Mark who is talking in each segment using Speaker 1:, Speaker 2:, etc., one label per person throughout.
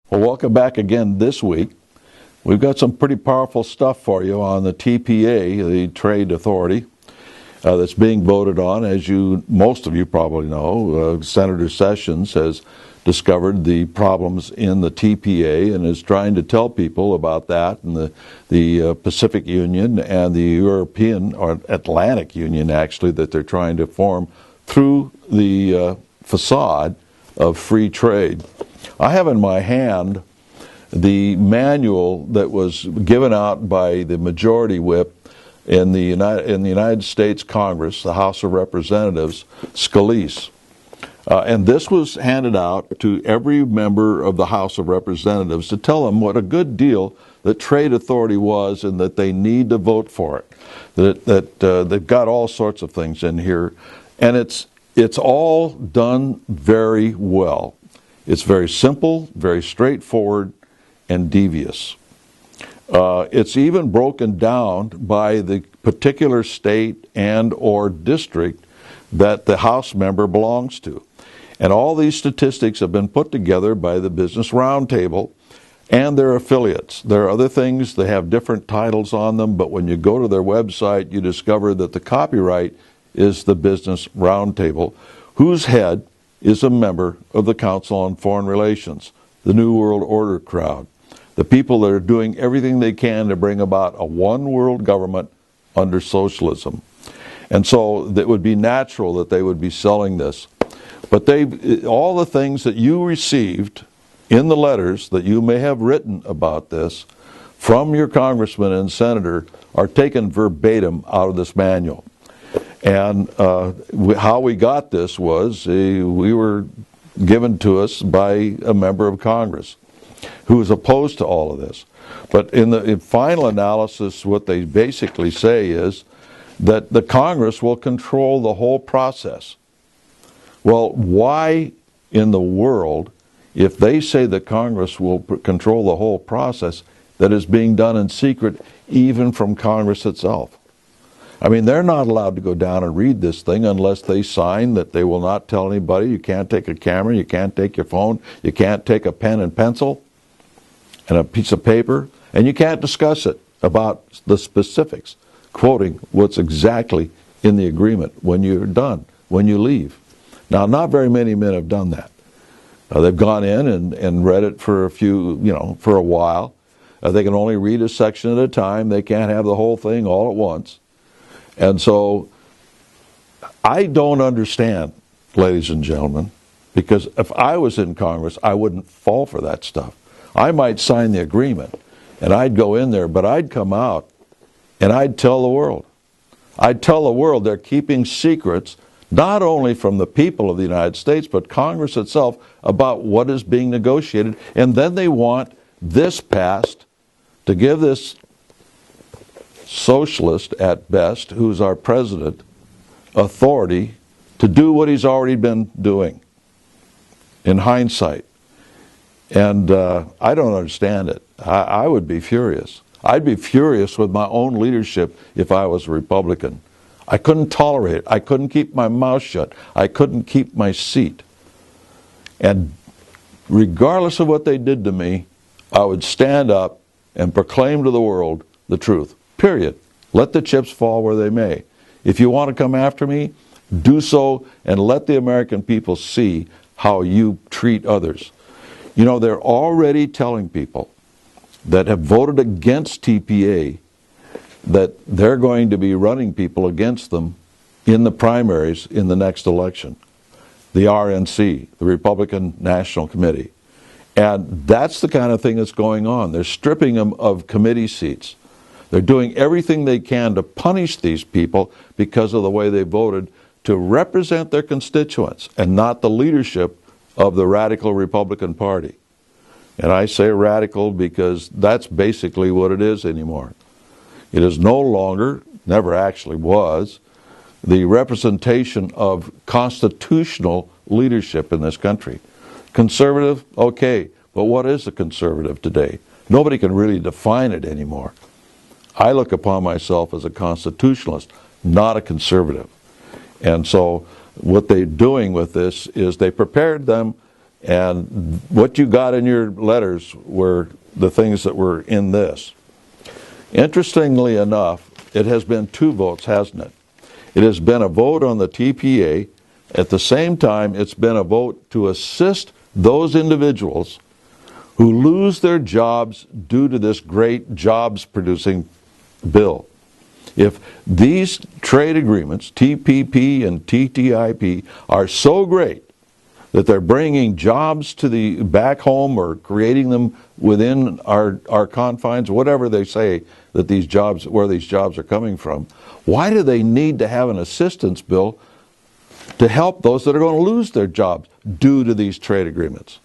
Speaker 1: Well, welcome back again this week. We've got some pretty powerful stuff for you on the TPA, the trade authority, that's being voted on. As most of you probably know, Senator Sessions has discovered the problems in the TPA and is trying to tell people about that, and the Pacific Union and the European, or Atlantic Union actually, that they're trying to form through the facade of free trade. I have in my hand the manual that was given out by the Majority Whip in the United States Congress, the House of Representatives, Scalise. And this was handed out to every member of the House of Representatives to tell them what a good deal that trade authority was and that they need to vote for it. That they've got all sorts of things in here, and it's all done very well. It's very simple, very straightforward, and devious. It's even broken down by the particular state and or district that the House member belongs to. And all these statistics have been put together by the Business Roundtable and their affiliates. There are other things, they have different titles on them, but when you go to their website, you discover that the copyright is the Business Roundtable, whose head is a member of the Council on Foreign Relations, the New World Order crowd, the people that are doing everything they can to bring about a one world government under socialism. And so it would be natural that they would be selling this. But all the things that you received in the letters that you may have written about this from your congressman and senator are taken verbatim out of this manual. And how we got this was we were given to us by a member of Congress who is opposed to all of this. But in the final analysis, what they basically say is that the Congress will control the whole process. Well, why in the world, if they say that Congress will control the whole process, that is being done in secret even from Congress itself? I mean, they're not allowed to go down and read this thing unless they sign that they will not tell anybody. You can't take a camera, you can't take your phone, you can't take a pen and pencil and a piece of paper, and you can't discuss it about the specifics, quoting what's exactly in the agreement when you're done, when you leave. Now, not very many men have done that. They've gone in and read it for a while. They can only read a section at a time. They can't have the whole thing all at once. And so I don't understand, ladies and gentlemen, because if I was in Congress, I wouldn't fall for that stuff. I might sign the agreement, and I'd go in there, but I'd come out, and I'd tell the world. I'd tell the world they're keeping secrets, not only from the people of the United States, but Congress itself, about what is being negotiated. And then they want this passed to give this socialist at best, who's our president, authority to do what he's already been doing in hindsight. And I don't understand it. I would be furious. I'd be furious with my own leadership if I was a Republican. I couldn't tolerate it. I couldn't keep my mouth shut. I couldn't keep my seat. And regardless of what they did to me, I would stand up and proclaim to the world the truth. Period. Let the chips fall where they may. If you want to come after me, do so, and let the American people see how you treat others. You know, they're already telling people that have voted against TPA that they're going to be running people against them in the primaries in the next election. The RNC, the Republican National Committee. And that's the kind of thing that's going on. They're stripping them of committee seats. They're doing everything they can to punish these people because of the way they voted to represent their constituents and not the leadership of the radical Republican Party. And I say radical because that's basically what it is anymore. It is no longer, never actually was, the representation of constitutional leadership in this country. Conservative, okay, but what is a conservative today? Nobody can really define it anymore. I look upon myself as a constitutionalist, not a conservative. And so what they're doing with this is they prepared them And what you got in your letters were the things that were in this. Interestingly enough, it has been 2 votes, hasn't it? It has been a vote on the TPA. At the same time, it's been a vote to assist those individuals who lose their jobs due to this great jobs-producing bill. If these trade agreements, TPP and TTIP, are so great that they're bringing jobs to the back home or creating them within our confines, whatever they say that these jobs, where these jobs are coming from, why do they need to have an assistance bill to help those that are going to lose their jobs due to these trade agreements?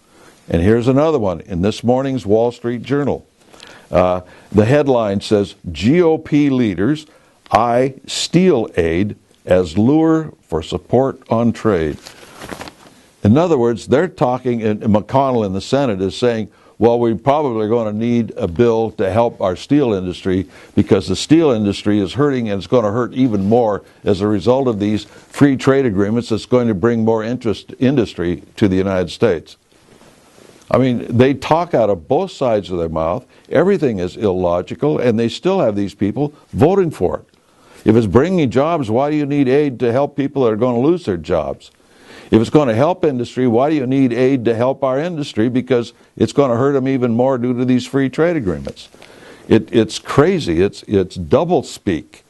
Speaker 1: And here's another one in this morning's Wall Street Journal. The headline says, GOP leaders eye steel aid as lure for support on trade. In other words, they're talking, and McConnell in the Senate is saying, well, we probably are going to need a bill to help our steel industry because the steel industry is hurting, and it's going to hurt even more as a result of these free trade agreements that's going to bring more industry to the United States. I mean, they talk out of both sides of their mouth. Everything is illogical, and they still have these people voting for it. If it's bringing jobs, why do you need aid to help people that are going to lose their jobs? If it's going to help industry, why do you need aid to help our industry? Because it's going to hurt them even more due to these free trade agreements. It's crazy. It's double speak.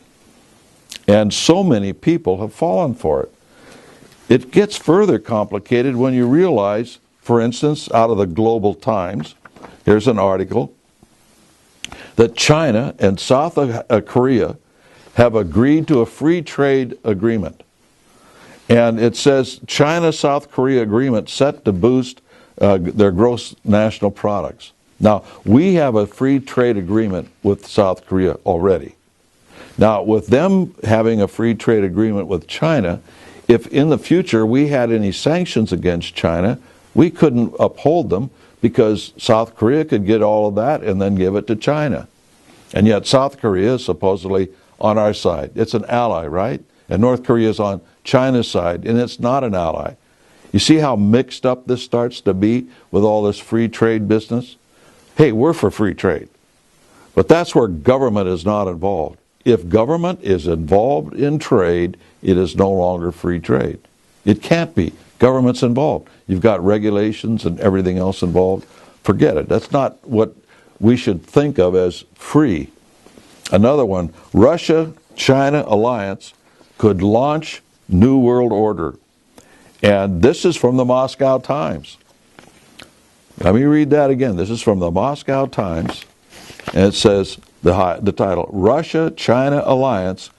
Speaker 1: And so many people have fallen for it. It gets further complicated when you realize, for instance, out of the Global Times, here's an article, that China and South Korea have agreed to a free trade agreement. And it says China-South Korea agreement set to boost their gross national products. Now, we have a free trade agreement with South Korea already. Now, with them having a free trade agreement with China, if in the future we had any sanctions against China, we couldn't uphold them because South Korea could get all of that and then give it to China. And yet South Korea is supposedly on our side. It's an ally, right? And North Korea is on China's side, and it's not an ally. You see how mixed up this starts to be with all this free trade business? Hey, we're for free trade. But that's where government is not involved. If government is involved in trade, it is no longer free trade. It can't be. Government's involved. You've got regulations and everything else involved. Forget it. That's not what we should think of as free. Another one, Russia-China alliance could launch New World Order. And this is from the Moscow Times. Let me read that again. This is from the Moscow Times. And it says, the title, Russia-China alliance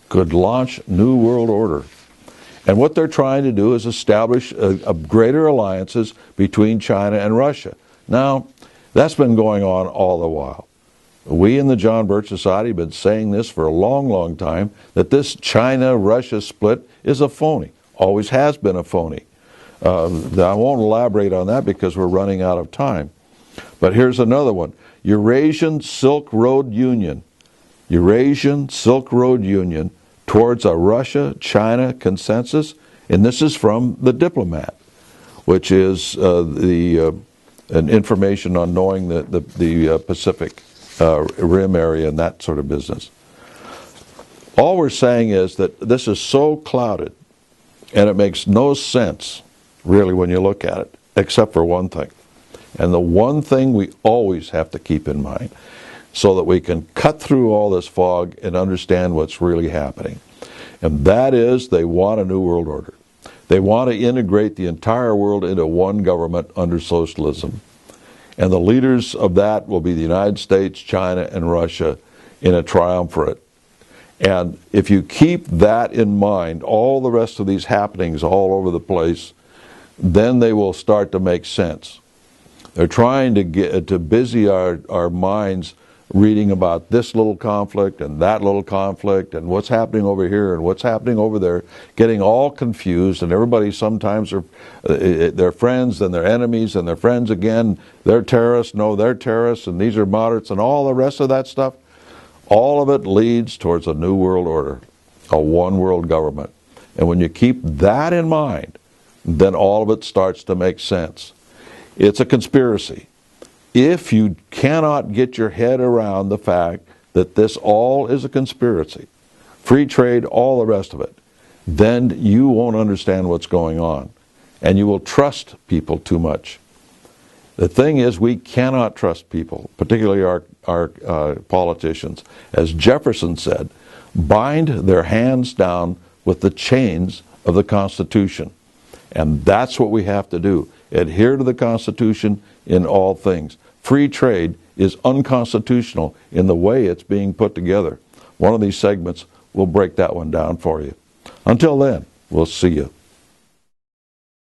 Speaker 1: could launch New World Order. And what they're trying to do is establish a greater alliances between China and Russia. Now, that's been going on all the while. We in the John Birch Society have been saying this for a long, long time, that this China-Russia split is a phony. Always has been a phony. I won't elaborate on that because we're running out of time. But here's another one. Eurasian Silk Road Union. Eurasian Silk Road Union towards a Russia-China consensus. And this is from The Diplomat, which is an information on knowing the Pacific Rim area and that sort of business. All we're saying is that this is so clouded, and it makes no sense, really, when you look at it, except for one thing. And the one thing we always have to keep in mind, so that we can cut through all this fog and understand what's really happening. And that is, they want a new world order. They want to integrate the entire world into one government under socialism. And the leaders of that will be the United States, China, and Russia in a triumvirate. And if you keep that in mind, all the rest of these happenings all over the place, then they will start to make sense. They're trying to get to busy our minds reading about this little conflict and that little conflict and what's happening over here and what's happening over there, getting all confused, and everybody sometimes are they're friends and they're enemies and they're friends again. They're terrorists, no, they're terrorists, and these are moderates, and all the rest of that stuff. All of it leads towards a new world order, a one world government. And when you keep that in mind, then all of it starts to make sense. It's a conspiracy. If you cannot get your head around the fact that this all is a conspiracy, free trade, all the rest of it, then you won't understand what's going on, and you will trust people too much. The thing is, we cannot trust people, particularly our politicians. As Jefferson said, bind their hands down with the chains of the Constitution. And that's what we have to do. Adhere to the Constitution in all things. Free trade is unconstitutional in the way it's being put together. One of these segments will break that one down for you. Until then, we'll see you.